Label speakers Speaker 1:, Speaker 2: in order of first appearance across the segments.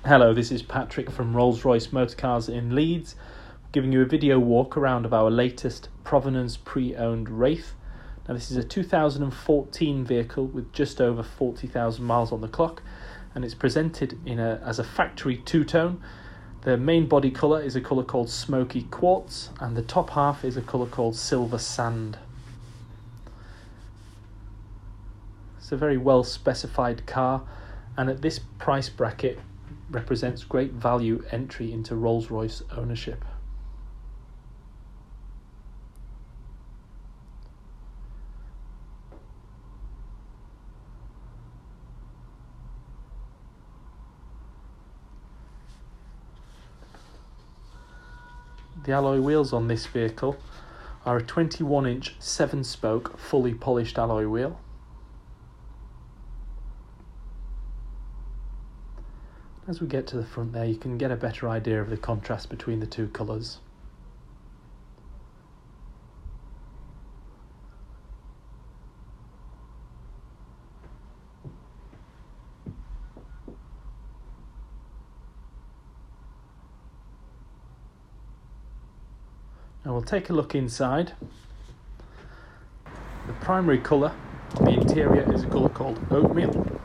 Speaker 1: Hello, this is Patrick from Rolls-Royce Motor Cars in Leeds, giving you a video walk around of our latest provenance pre-owned Wraith. Now this is a 2014 vehicle with just over 40,000 miles on the clock, and it's presented as a factory two-tone. The main body colour is a colour called Smokey Quartz, and the top half is a colour called Silver Sand. It's a very well specified car, and at this price bracket represents great value entry into Rolls-Royce ownership. The alloy wheels on this vehicle are a 21-inch 7-spoke fully polished alloy wheel. As we get to the front there, you can get a better idea of the contrast between the two colours. Now we'll take a look inside. The primary colour on the interior is a colour called Oatmeal.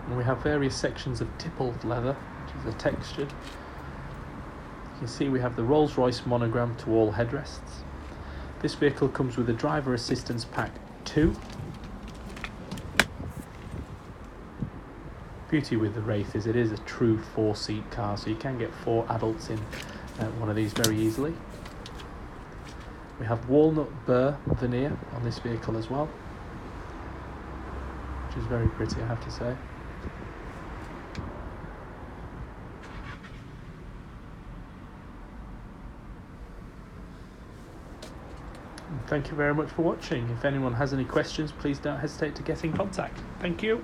Speaker 1: And we have various sections of tippled leather, which is a textured. You can see we have the Rolls-Royce monogram to all headrests. This vehicle comes with a driver assistance pack 2. Beauty with the Wraith is it is a true 4-seat car, so you can get 4 adults in one of these very easily. We have walnut burr veneer on this vehicle as well, which is very pretty, I have to say. Thank you very much for watching. If anyone has any questions, please don't hesitate to get in contact. Thank you.